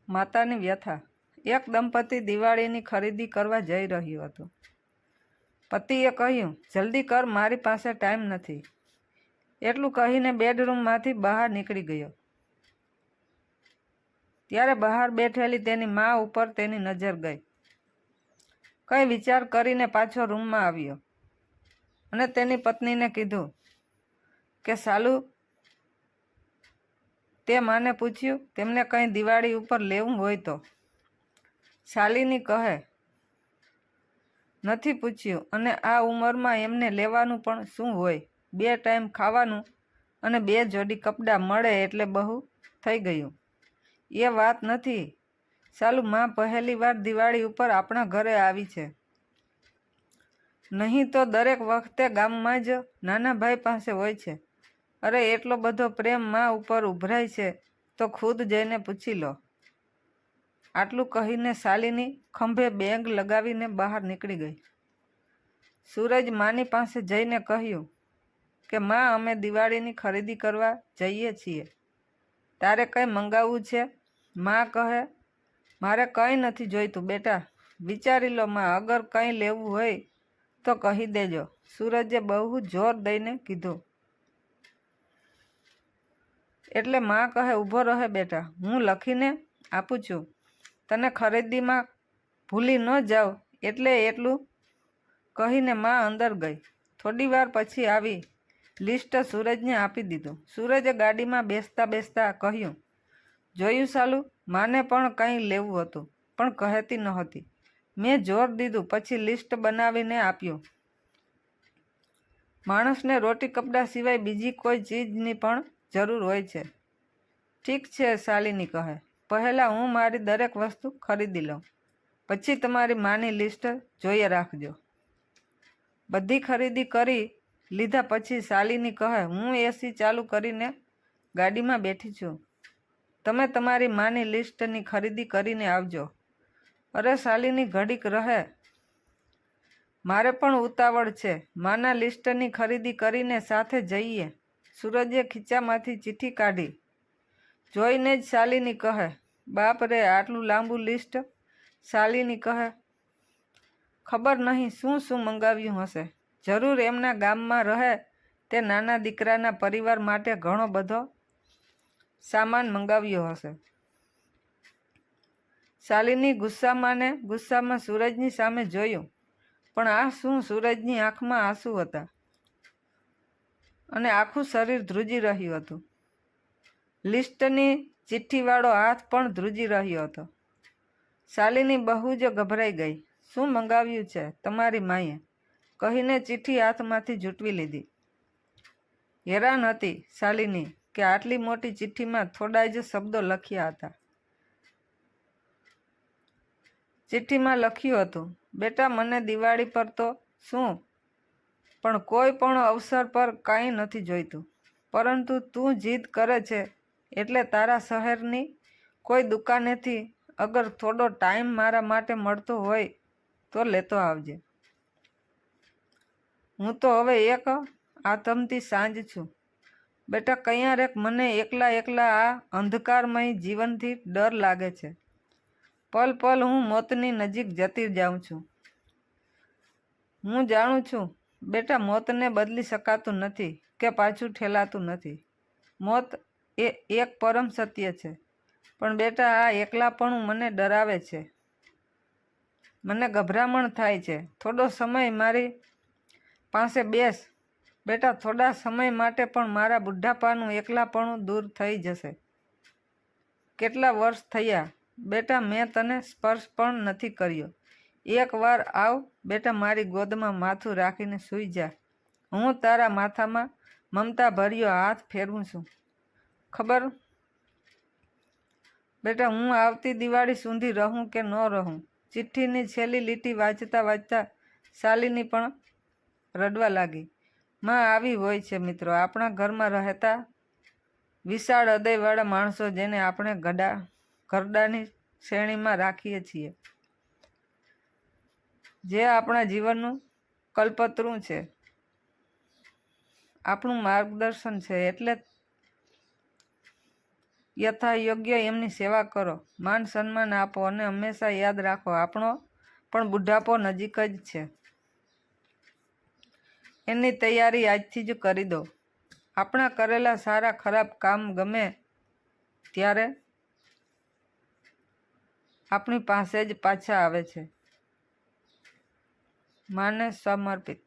માતાની વ્યથા। એક દંપતી દિવાળીની ખરીદી કરવા જઈ રહ્યું હતું। પતિએ કહ્યું, જલ્દી કર, મારી પાસે ટાઈમ નથી। એટલું કહીને બેડરૂમમાંથી બહાર નીકળી ગયો। ત્યારે બહાર બેઠેલી તેની મા ઉપર તેની નજર ગઈ। કંઈ વિચાર કરીને પાછો રૂમમાં આવ્યો અને તેની પત્નીને કીધું કે સાલુ, તે માને પૂછ્યું તેમને કંઈ દિવાળી ઉપર લેવું હોય તો? શાલિની કહે, નથી પૂછ્યું, અને આ ઉંમરમાં એમને લેવાનું પણ શું હોય? 2 ટાઈમ ખાવાનું અને 2 જોડી કપડાં મળે એટલે બહુ થઈ ગયું। એ વાત નથી સાલુ, માં પહેલી વાર દિવાળી ઉપર આપણા ઘરે આવી છે। નહીં તો દરેક વખતે ગામમાં જ નાના ભાઈ પાસે હોય છે। અરે એટલો બધો પ્રેમ માં ઉપર ઉભરાય છે તો ખુદ જઈને પૂછી લો। આટલું કહીને શાલિની ખંભે બેગ લગાવીને બહાર નીકળી ગઈ। સૂરજ માની પાસે જઈને કહ્યું કે માં, અમે દિવાળીની ખરીદી કરવા જઈએ છીએ, તારે કંઈ મંગાવવું છે? માં કહે, મારે કંઈ નથી જોઈતું બેટા, વિચારી લો માં, અગર કંઈ લેવું હોય તો કહી દેજો। સૂરજે બહુ જોર દઈને કીધું। એટલે માં કહે, ઊભો રહે બેટા, હું લખીને આપું છું, તને ખરીદીમાં ભૂલી ન જાવ એટલે એટલું કહીને માં અંદર ગઈ। થોડી વાર પછી આવી લિસ્ટ સૂરજને આપી દીધું। સૂરજે ગાડીમાં બેસતા બેસતા કહ્યું, જોયું સાલું, માને પણ કંઈ લેવું હતું પણ કહેતી નહોતી, મેં જોર દીધું, પછી લિસ્ટ બનાવીને આપ્યું। માણસને રોટી કપડાં સિવાય બીજી કોઈ ચીજની પણ જરૂર હોય છે। ઠીક છે, શાલિની કહે, પહેલાં હું મારી દરેક વસ્તુ ખરીદી લઉં, પછી તમારી માની લિસ્ટ જોઈએ રાખજો। બધી ખરીદી કરી લીધા પછી શાલિની કહે, હું એસી ચાલુ કરીને ગાડીમાં બેઠી છું, તમે તમારી માની લિસ્ટની ખરીદી કરીને આવજો। અરે શાલિની, ઘડીક રહે, મારે પણ ઉતાવળ છે, માના લિસ્ટની ખરીદી કરીને સાથે જઈએ। સૂરજે ખીચામાંથી ચિઠ્ઠી કાઢી જોઈને જ શાલિની કહે, બાપ રે, આટલું લાંબુ લિસ્ટ? શાલિની કહે, ખબર નહીં શું શું મંગાવ્યું હશે, જરૂર એમના ગામમાં રહે તે નાના દીકરાના પરિવાર માટે ઘણો બધો સામાન મંગાવ્યો હશે। શાલિની ગુસ્સામાં સૂરજની સામે જોયું, પણ આ શું? સૂરજની આંખમાં આંસુ હતા અને આખું શરીર ધ્રુજી રહ્યું હતું। લિસ્ટની ચિઠ્ઠીવાળો હાથ પણ ધ્રુજી રહ્યો હતો। શાલિની બહુ જ ગભરાઈ ગઈ। શું મંગાવ્યું છે તમારી માએ? કહીને ચિઠ્ઠી હાથમાંથી ઝૂંટવી લીધી। હેરાન હતી શાલિની કે આટલી મોટી ચિઠ્ઠીમાં થોડા જ શબ્દો લખ્યા હતા। ચિઠ્ઠીમાં લખ્યું હતું, બેટા, મને દિવાળી પર તો શું પણ કોઈ પણ અવસર પર કાંઈ નથી જોઈતું, પરંતુ તું જીદ કરે છે એટલે તારા શહેરની કોઈ દુકાનેથી અગર થોડો ટાઈમ મારા માટે મળતો હોય તો લેતો આવજે। હું તો હવે એક આથમતી સાંજ છું બેટા, ક્યારેક મને એકલા આ અંધકારમય જીવનથી ડર લાગે છે। પલ પલ હું મોતની નજીક જતી જાઉં છું। હું જાણું છું બેટા, મોતને બદલી શકાતું નથી કે પાછું ઠેલાતું નથી। મોત એ એક પરમ સત્ય છે, પણ બેટા આ એકલાપણું મને ડરાવે છે, મને ગભરામણ થાય છે। થોડો સમય મારી પાસે બેસ બેટા, થોડા સમય માટે પણ મારા બુઢાપાનું એકલાપણું દૂર થઈ જશે। કેટલા વર્ષ થયા બેટા, મેં તને સ્પર્શ પણ નથી કર્યો। એક વાર આવ બેટા, મારી ગોદમાં માથું રાખીને સૂઈ જા, હું તારા માથામાં મમતા ભર્યો હાથ ફેરવું છું। ખબર બેટા, હું આવતી દિવાળી સુધી રહું કે ન રહું? ચિઠ્ઠીની છેલ્લી લીટી વાંચતા શાલિની પણ રડવા લાગી। માં આવી હોય છે મિત્રો, આપણા ઘરમાં રહેતા વિશાળ હૃદયવાળા માણસો, જેને આપણે ઘરડાની શ્રેણીમાં રાખીએ છીએ, જે આપણા જીવનનું કલ્પતરું છે, આપણું માર્ગદર્શન છે। એટલે યથાયોગ્ય એમની સેવા કરો, માન સન્માન આપો અને હંમેશા યાદ રાખો આપણો પણ બુઢાપો નજીક જ છે. એની તૈયારી આજથી જ કરી દો. આપણા કરેલા સારા ખરાબ કામ ગમે ત્યારે આપણી પાસે જ પાછા આવે છે. માને સમર્પિત.